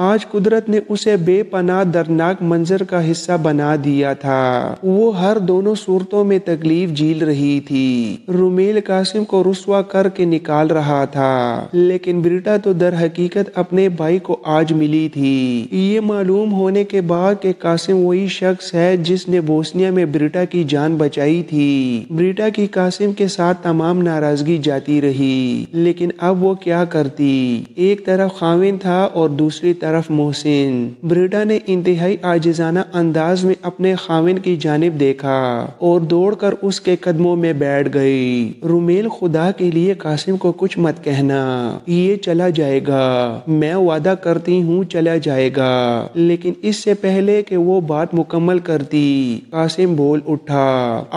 آج قدرت نے اسے بے پناہ دردناک منظر کا حصہ بنا دیا تھا۔ وہ ہر دونوں صورتوں میں تکلیف جھیل رہی تھی۔ رومیل قاسم کو رسوا کر کے نکال رہا تھا، لیکن بریٹا تو در حقیقت اپنے بھائی کو آج ملی تھی۔ یہ معلوم ہونے کے بعد کہ قاسم وہی شخص ہے جس نے بوسنیا میں بریٹا کی جان بچائی تھی، بریٹا کی قاسم کے ساتھ تمام ناراضگی جاتی رہی۔ لیکن اب وہ کیا کرتی؟ ایک طرف خاوند تھا اور دوسری طرف محسن۔ بریٹا نے انتہائی عاجزانہ انداز میں اپنے خاوند کی جانب دیکھا اور دوڑ کر اس کے قدموں میں بیٹھ گئی۔ رومیل، خدا کے لیے قاسم کو کچھ مت کہنا، یہ چلا جائے گا، میں وعدہ کرتی ہوں چلا جائے گا۔ لیکن اس سے پہلے کہ وہ بات مکمل کرتی، قاسم بول اٹھا،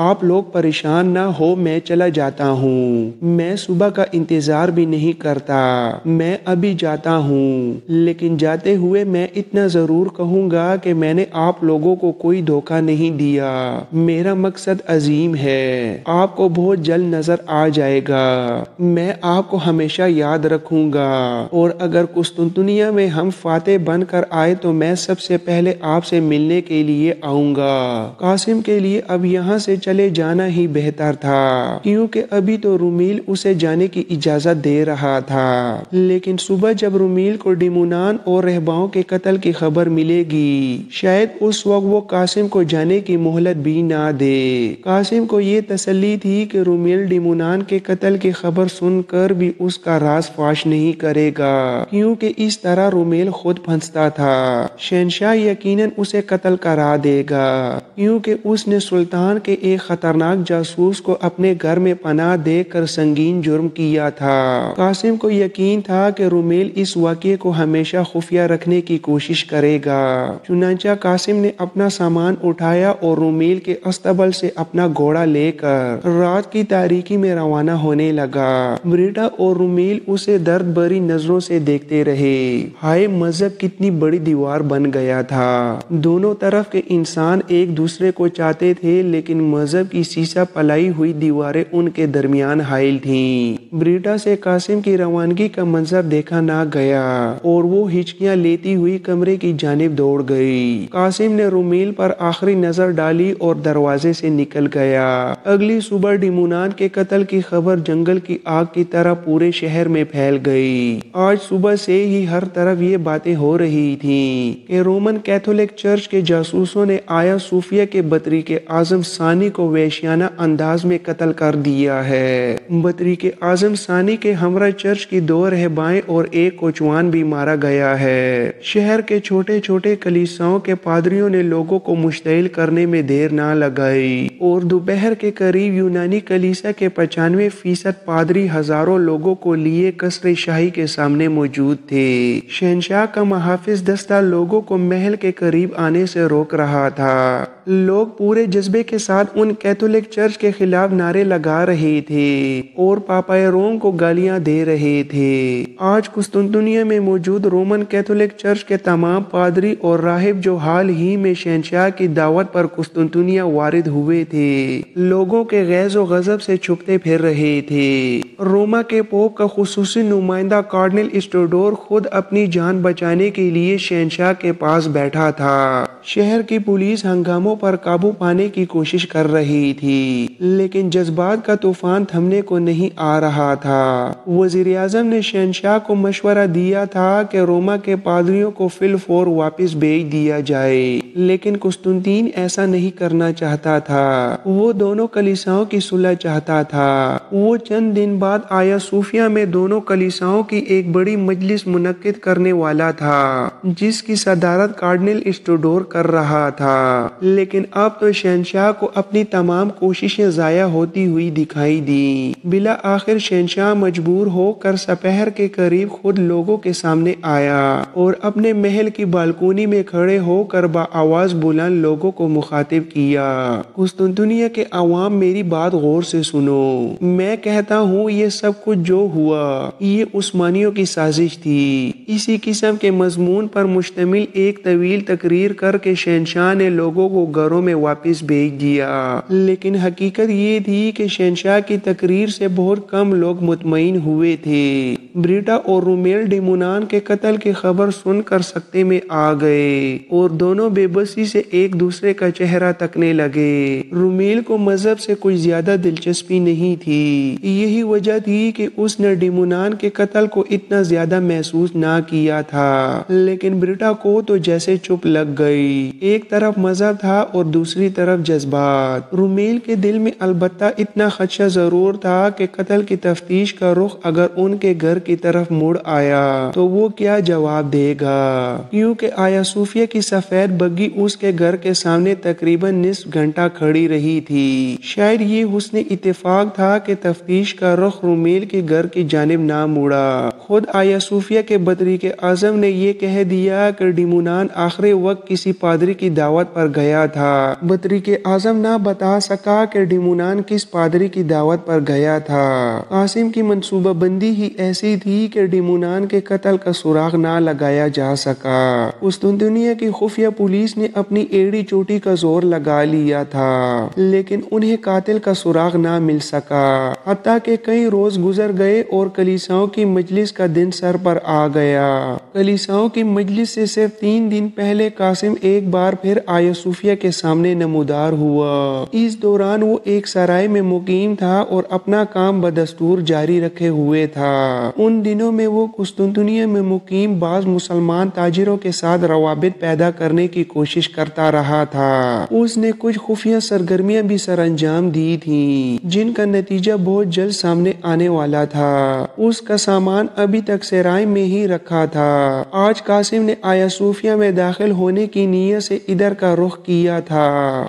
آپ لوگ پریشان نہ ہو، میں چلا جاتا ہوں، میں صبح کا انتظار بھی نہیں کرتا، میں ابھی جاتا ہوں، لیکن جاتے ہوئے میں اتنا ضرور کہوں گا کہ میں نے آپ لوگوں کو کوئی دھوکہ نہیں دیا، میرا مقصد عظیم ہے، آپ کو بہت جلد نظر آ جائے گا، میں آپ کو ہمیشہ یاد رکھوں گا، اور اگر قسطنطنیہ میں ہم فاتح بن کر آئے تو میں سب سے پہلے آپ سے ملنے کے لیے آؤں گا۔ قاسم کے لیے اب یہاں سے چلے جانا ہی بہتر تھا، کیونکہ ابھی تو رومیل اسے جانے کی اجازت دے رہا تھا، لیکن صبح جب رومیل کو ڈیمونان اور رہباؤں کے قتل کی خبر ملے گی، شاید اس وقت وہ قاسم کو جانے کی مہلت بھی نہ دے۔ قاسم کو یہ تسلی تھی کہ رومیل ڈیمونان کے قتل کی خبر سن کر بھی اس کا راز فاش نہیں کرے گا، کیونکہ اس طرح رومیل خود پھنستا تھا۔ شہنشاہ یقیناً اسے قتل کرا دے گا، کیونکہ اس نے سلطان کے ایک خطرناک جاسوس کو اپنے گھر میں پناہ دے کر سنگین جرم کیا تھا۔ قاسم کو یقین تھا کہ رومیل اس واقعے کو ہمیشہ خفیہ رکھنے کی کوشش کرے گا۔ چنانچہ قاسم نے اپنا سامان اٹھایا اور رومیل کے استبل سے اپنا گھوڑا لے کر رات کی تاریکی میں روانہ ہونے لگا۔ بریٹا اور رومیل اسے درد بھری نظروں سے دیکھتے رہے۔ ہائے، مذہب کتنی بڑی دیوار بن گیا تھا۔ دونوں طرف کے انسان ایک دوسرے کو چاہتے تھے، لیکن مذہب کی سیسا پلائی ہوئی دیواریں ان کے درمیان حائل تھیں۔ بریٹا سے قاسم کی روانگی کا منظر دیکھا نہ گیا اور وہ ہچکیاں لیتی ہوئی کمرے کی جانب دوڑ گئی۔ قاسم نے رومیل پر آخری نظر ڈالی اور دروازے سے نکل گیا۔ اگلی صبح ڈیمونان کے قتل کی خبر جنگل کی آگ کی طرح پورے شہر میں پھیل گئی۔ آج صبح سے ہی ہر طرف یہ باتیں ہو رہی تھیں کہ رومن کیتھولک چرچ کے جاسوسوں نے آیا صوفیہ کے بطریق اعظم ثانی کو وحشیانہ انداز میں قتل کر دیا ہے۔ بطریق اعظم ثانی کے ہمراہ چرچ کی 2 رہبائیں اور 1 کوچوان بھی مارا گیا ہے۔ شہر کے چھوٹے چھوٹے کلیساؤں کے پادریوں نے لوگوں کو مشتعل کرنے میں دیر نہ لگائی اور دوپہر کے قریب یونانی کلیسا کے 95% پادری ہزاروں لوگوں کو لیے قصر شاہی کے سامنے موجود تھے۔ شہنشاہ کا محافظ دستہ لوگوں کو محل کے قریب آنے سے روک رہا تھا۔ لوگ پورے جذبے کے ساتھ ان کیتھولک چرچ کے خلاف نعرے لگا رہے تھے اور پاپائے روم کو گالیاں دے رہے تھے۔ آج قسطنطنیہ میں موجود رومن کیتھولک چرچ کے تمام پادری اور راہب جو حال ہی میں شہنشاہ کی دعوت پر قسطنطنیہ وارد ہوئے تھے، لوگوں کے غیظ و غضب سے چھپتے پھر رہے تھے۔ روما کے پوپ کا خصوصی نمائندہ کارڈنل اسٹوڈور خود اپنی جان بچانے کے لیے شہنشاہ کے پاس بیٹھا تھا۔ شہر کی پولیس ہنگاموں پر قابو پانے کی کوشش کر رہی تھی، لیکن جذبات کا طوفان تھمنے کو نہیں آ رہا تھا۔ وزیر اعظم نے شہنشاہ کو مشورہ دیا تھا کہ روما کے پادریوں کو فی الفور واپس بھیج دیا جائے، لیکن قسطنطین ایسا نہیں کرنا چاہتا تھا۔ وہ دونوں کلیساؤں کی صلح چاہتا تھا۔ وہ چند دن بعد آیا صوفیہ میں دونوں کلیساؤں کی ایک بڑی مجلس منعقد کرنے والا تھا، جس کی صدارت کارڈنل اسٹوڈور کر رہا تھا، لیکن اب تو شہنشاہ کو اپنی تمام کوششیں ضائع ہوتی ہوئی دکھائی دیں۔ بالآخر شہنشاہ مجبور ہو کر سپہر کے قریب خود لوگوں کے سامنے آیا اور اپنے محل کی بالکونی میں کھڑے ہو کر بآواز بلند لوگوں کو مخاطب کیا۔ قسطنطنیہ کے عوام، میری بات غور سے سنو۔ میں کہتا ہوں یہ سب کچھ جو ہوا یہ عثمانیوں کی سازش تھی۔ اسی قسم کے مضمون پر مشتمل ایک طویل تقریر کر کے شہنشاہ نے لوگوں کو گھروں میں واپس بھیج دیا، لیکن حقیقت یہ تھی کہ شہنشاہ کی تقریر سے بہت کم لوگ مطمئن ہوئے تھے۔ بریٹا اور رومیل ڈیمونان کے قتل کی خبر سن کر سکتے میں آ گئے اور دونوں بے بسی سے ایک دوسرے کا چہرہ تکنے لگے۔ رومیل کو مذہب سے کوئی زیادہ دلچسپی نہیں تھی، یہی وجہ تھی کہ اس نے ڈیمونان کے قتل کو اتنا زیادہ محسوس نہ کیا تھا، لیکن بریٹا کو تو جیسے چپ لگ گئی۔ ایک طرف مذہب تھا اور دوسری طرف جذبات۔ رومیل کے دل میں البتہ اتنا خدشہ ضرور تھا کہ قتل کی تفتیش کا رخ اگر ان کے گھر کی طرف مڑ آیا تو وہ کیا جواب دے گا، کیونکہ آیا صوفیہ کی سفید بگی اس کے گھر کے سامنے تقریباً نصف گھنٹہ کھڑی رہی تھی۔ شاید یہ حسن اتفاق تھا کہ تفتیش کا رخ رومیل کے گھر کی جانب نہ مڑا۔ خود آیا صوفیہ کے بطریق اعظم نے یہ کہہ دیا کہ ڈیمونان آخری وقت کسی پادری کی دعوت پر گیا تھا۔ بطریق اعظم نہ بتا سکا کہ ڈیمونان کس پادری کی دعوت پر گیا تھا۔ قاسم کی منصوبہ بندی ہی ایسی تھی کہ ڈیمونان کے قتل کا سراغ نہ لگایا جا سکا۔ قسطنطنیہ کی خفیہ پولیس نے اپنی ایڑی چوٹی کا زور لگا لیا تھا، لیکن انہیں قاتل کا سراغ نہ مل سکا، حتیٰ کہ کئی روز گزر گئے اور کلیساؤں کی مجلس کا دن سر پر آ گیا۔ کلیساؤں کی مجلس سے صرف 3 دن پہلے قاسم ایک بار پھر آیا صوفیہ کے سامنے نمودار ہوا۔ اس دوران وہ ایک سرائے میں مقیم تھا اور اپنا کام بدستور جاری رکھے ہوئے تھا۔ ان دنوں میں وہ قسطنطنیہ میں مقیم بعض مسلمان تاجروں کے ساتھ روابط پیدا کرنے کی کوشش کرتا رہا تھا۔ اس نے کچھ خفیہ سرگرمیاں بھی سر انجام دی تھیں، جن کا نتیجہ بہت جلد سامنے آنے والا تھا۔ اس کا سامان ابھی تک سرائے میں ہی رکھا تھا۔ آج قاسم نے آیا صوفیہ میں داخل ہونے کی نیت سے ادھر کا رخ کیا تھا۔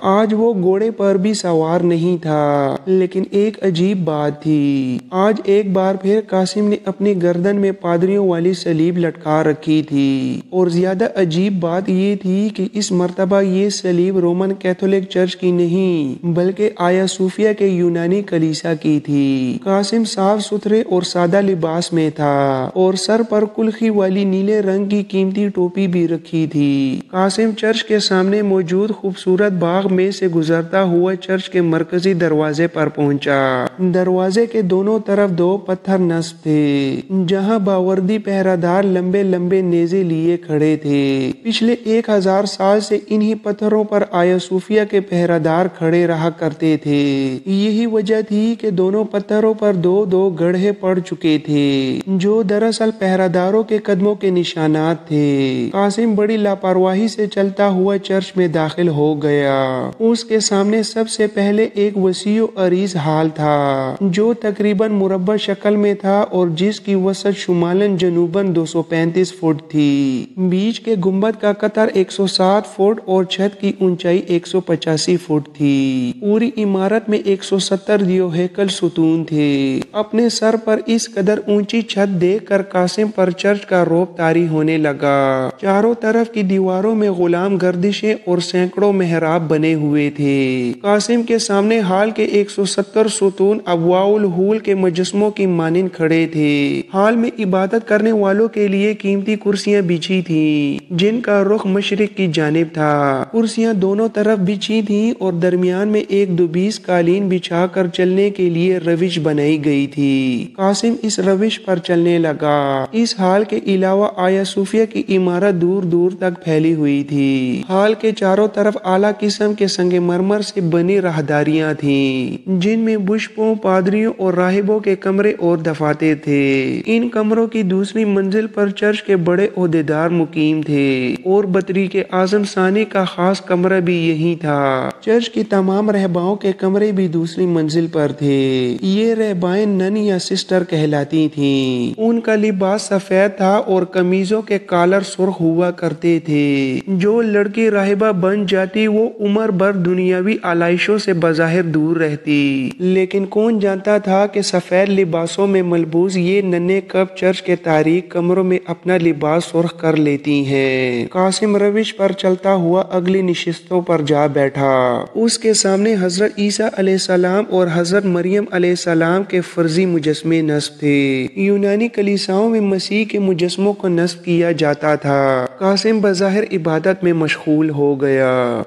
آج وہ گھوڑے پر بھی سوار نہیں تھا، لیکن ایک عجیب بات تھی۔ آج ایک بار پھر قاسم نے اپنی گردن میں پادریوں والی صلیب لٹکا رکھی تھی، اور زیادہ عجیب بات یہ تھی کہ اس مرتبہ یہ صلیب رومن کیتھولک چرچ کی نہیں بلکہ آیا صوفیہ کے یونانی کلیسا کی تھی۔ قاسم صاف ستھرے اور سادہ لباس میں تھا اور سر پر کلخی والی نیلے رنگ کی قیمتی ٹوپی بھی رکھی تھی۔ قاسم چرچ کے سامنے موجود خوبصورت باغ میں سے گزرتا ہوا چرچ کے مرکزی دروازے پر پہنچا۔ دروازے کے دونوں طرف 2 پتھر نصب تھے، جہاں باوردی پہرہ دار لمبے لمبے نیزے لیے کھڑے تھے۔ پچھلے 1000 سال سے انہی پتھروں پر آیا صوفیہ کے پہرہ دار کھڑے رہا کرتے تھے۔ یہی وجہ تھی کہ دونوں پتھروں پر 2 گڑھے پڑ چکے تھے، جو دراصل پہرہ داروں کے قدموں کے نشانات تھے۔ قاسم بڑی لاپرواہی سے چلتا ہوا چرچ میں داخل ہو گیا۔ اس کے سامنے سب سے پہلے ایک وسیع و عریض ہال تھا، جو تقریباً مربع شکل میں تھا اور جس کی وسعت شمالاً جنوباً 235 فٹ تھی۔ بیچ کے گنبد کا قطر 107 فٹ اور چھت کی اونچائی 185 فٹ تھی۔ پوری عمارت میں 170 دیو ہیکل ستون تھے۔ اپنے سر پر اس قدر اونچی چھت دیکھ کر قاسم پر چرچ کا رعب طاری ہونے لگا۔ چاروں طرف کی دیواروں میں غلام گردشیں اور سینکڑوں محراب بنے ہوئے تھے۔ قاسم کے سامنے ہال کے 170 ستون ابواء الحول کے مجسموں کی مانند کھڑے تھے۔ ہال میں عبادت کرنے والوں کے لیے قیمتی کرسیاں بچھی تھیں، جن کا رخ مشرق کی جانب تھا۔ کرسیاں دونوں طرف بچھی تھیں اور درمیان میں ایک دوبیس قالین بچھا کر چلنے کے لیے روش بنائی گئی تھی۔ قاسم اس روش پر چلنے لگا۔ اس ہال کے علاوہ آیا صوفیہ کی عمارت دور دور تک پھیلی ہوئی تھی۔ ہال کے چاروں طرف اعلیٰ قسم کے سنگ مرمر سے بنی راہداریاں تھیں، جن میں بشپوں، پادریوں اور راہبوں کے کمرے اور دفاتر تھے۔ ان کمروں کی دوسری منزل پر چرچ کے بڑے عہدیدار مقیم تھے اور بطریق اعظم ثانی کا خاص کمرہ بھی یہی تھا۔ چرچ کی تمام رہباؤں کے کمرے بھی دوسری منزل پر تھے۔ یہ رہبائیں نن یا سسٹر کہلاتی تھیں۔ ان کا لباس سفید تھا اور قمیضوں کے کالر سرخ ہوا کرتے تھے۔ جو لڑکی راہبہ بن جاتی وہ عمر بھر دنیاوی آلائشوں سے بظاہر دور رہتی، لیکن کون جانتا تھا کہ سفید لباسوں میں ملبوس یہ ننھے کب چرچ کے تاریک کمروں میں اپنا لباس سرخ کر لیتی ہیں۔ قاسم روش پر چلتا ہوا اگلی نشستوں پر جا بیٹھا۔ اس کے سامنے حضرت عیسیٰ علیہ السلام اور حضرت مریم علیہ السلام کے فرضی مجسمے نصب تھے۔ یونانی کلیساؤں میں مسیح کے مجسموں کو نصب کیا جاتا تھا۔ قاسم بظاہر عبادت میں مشغول ہو گیا۔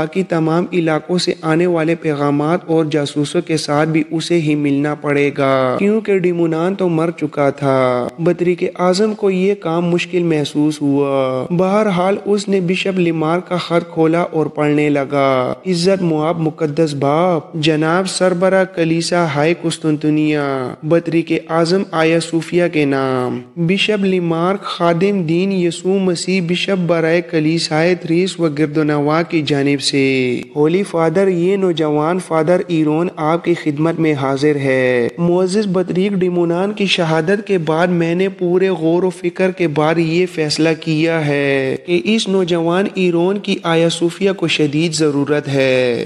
باقی تمام علاقوں سے آنے والے پیغامات اور جاسوسوں کے ساتھ بھی اسے ہی ملنا پڑے گا، کیونکہ ڈیمونان تو مر چکا تھا۔ بطریق اعظم کو یہ کام مشکل محسوس ہوا۔ بہرحال اس نے بشپ لیمارک کا خط کھولا اور پڑھنے لگا۔ عزت مآب مقدس باپ، جناب سربراہ کلیسا ہائے قسطنطنیہ، بطریق اعظم آیا صوفیہ کے نام، بشپ لیمارک خادم دین یسوع مسیح بشپ برائے کلیسائے تھریس و گردنواہ کی جانب سے۔ ہولی فادر، یہ نوجوان فادر ایرون آپ کی خدمت میں حاضر ہے۔ معزز بطریق ڈیمونان کی شہادت کے بعد میں نے پورے غور و فکر کے بعد یہ فیصلہ کیا ہے کہ اس نوجوان ایرون کی آیا صوفیہ کو شدید ضرورت ہے۔